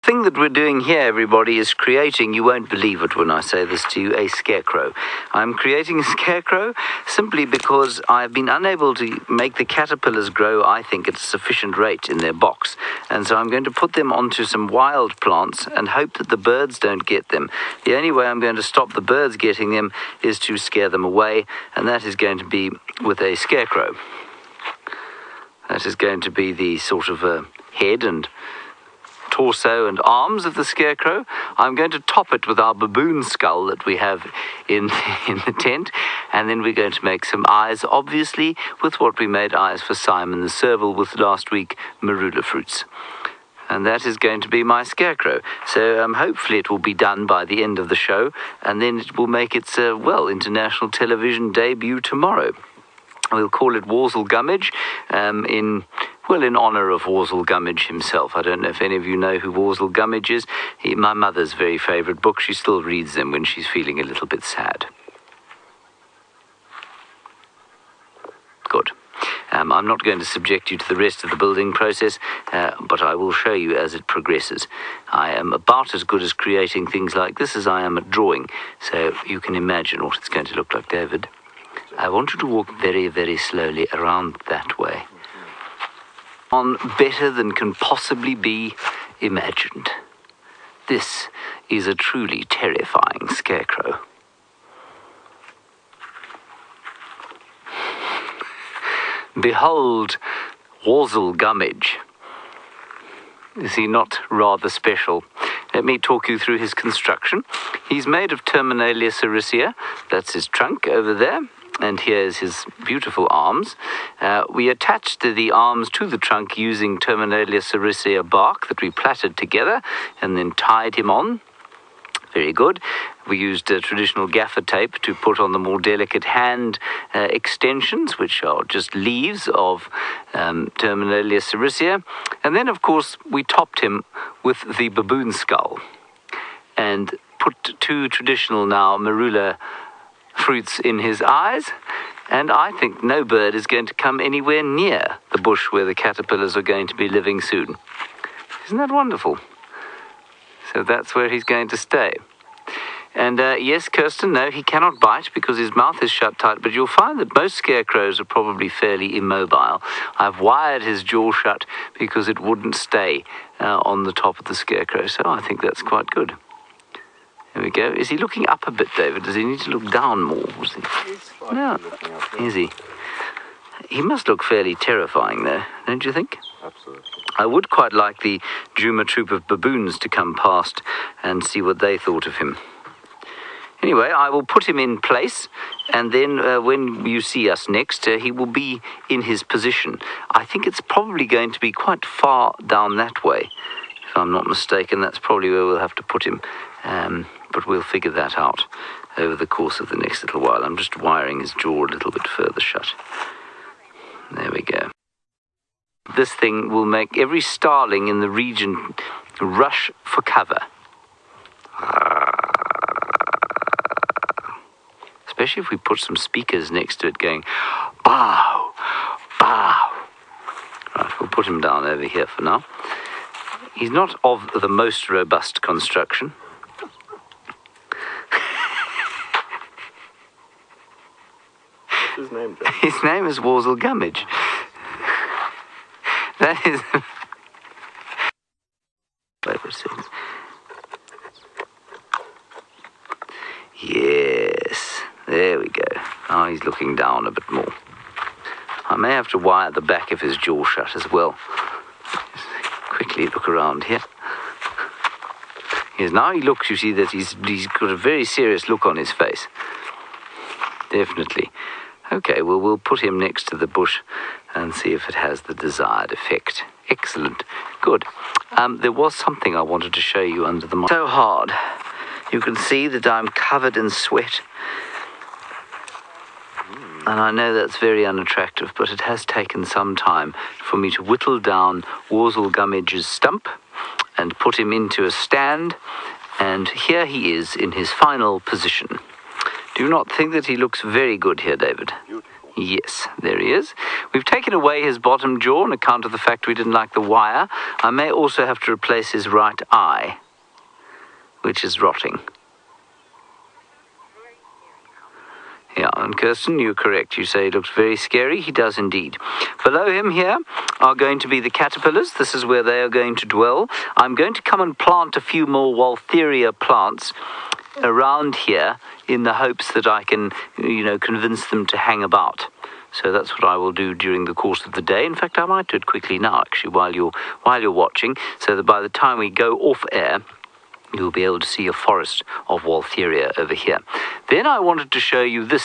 thing that we're doing here, everybody, is creating, you won't believe it when I say this to you, a scarecrow. I'm creating a scarecrow simply because I've been unable to make the caterpillars grow, I think, at a sufficient rate in their box. And so I'm going to put them onto some wild plants and hope that the birds don't get them. The only way I'm going to stop the birds getting them is to scare them away, and that is going to be with a scarecrow. That is going to be the sort of head and torso and arms of the scarecrow. I'm going to top it with our baboon skull that we have in the tent, and then we're going to make some eyes, obviously, with what we made eyes for Simon the Serval with last week, marula fruits. And that is going to be my scarecrow. So hopefully it will be done by the end of the show, and then it will make its, international television debut tomorrow. We'll call it Worzel Gummidge, in honour of Worzel Gummidge himself. I don't know if any of you know who Worzel Gummidge is. My mother's very favourite book. She still reads them when she's feeling a little bit sad. Good. I'm not going to subject you to the rest of the building process, but I will show you as it progresses. I am about as good as creating things like this as I am at drawing, so you can imagine what it's going to look like, David. I want you to walk very, very slowly around that way. On better than can possibly be imagined. This is a truly terrifying scarecrow. Behold, Worzel Gummidge. Is he not rather special? Let me talk you through his construction. He's made of Terminalia sericea. That's his trunk over there. And here's his beautiful arms. We attached the arms to the trunk using Terminalia sericea bark that we plaited together and then tied him on. Very good. We used traditional gaffer tape to put on the more delicate hand extensions, which are just leaves of Terminalia sericea. And then, of course, we topped him with the baboon skull and put two traditional now marula fruits in his eyes, and I think no bird is going to come anywhere near the bush where the caterpillars are going to be living soon. Isn't that wonderful? So that's where he's going to stay. And yes, Kirsten, no, he cannot bite because his mouth is shut tight, but you'll find that most scarecrows are probably fairly immobile. I've wired his jaw shut because it wouldn't stay on the top of the scarecrow, so I think that's quite good. There we go. Is he looking up a bit, David? Does he need to look down more? He's no. Looking up, yeah. Is he? He must look fairly terrifying, though, don't you think? Absolutely. I would quite like the Djuma troop of baboons to come past and see what they thought of him. Anyway, I will put him in place, and then when you see us next, he will be in his position. I think it's probably going to be quite far down that way. If I'm not mistaken, that's probably where we'll have to put him. But we'll figure that out over the course of the next little while. I'm just wiring his jaw a little bit further shut. There we go. This thing will make every starling in the region rush for cover. Especially if we put some speakers next to it going, bow, bow. Right, we'll put him down over here for now. He's not of the most robust construction. What's his name, John? His name is Worzel Gummidge. That is... Yes, there we go. Oh, he's looking down a bit more. I may have to wire the back of his jaw shut as well. Just quickly look around here. Yes, now he looks, you see that he's got a very serious look on his face. Definitely. Okay, well, we'll put him next to the bush and see if it has the desired effect. Excellent. Good. There was something I wanted to show you under the mic. So hard. You can see that I'm covered in sweat. And I know that's very unattractive, but it has taken some time for me to whittle down Worzel Gummidge's stump and put him into a stand. And here he is in his final position. Do you not think that he looks very good here, David? Beautiful. Yes, there he is. We've taken away his bottom jaw on account of the fact we didn't like the wire. I may also have to replace his right eye, which is rotting. Yeah, and Kirsten, you're correct. You say he looks very scary. He does indeed. Below him here are going to be the caterpillars. This is where they are going to dwell. I'm going to come and plant a few more Waltheria plants around here in the hopes that I can, convince them to hang about. So that's what I will do during the course of the day. In fact, I might do it quickly now, actually, while you're watching, so that by the time we go off air, you'll be able to see a forest of Waltheria over here. Then I wanted to show you this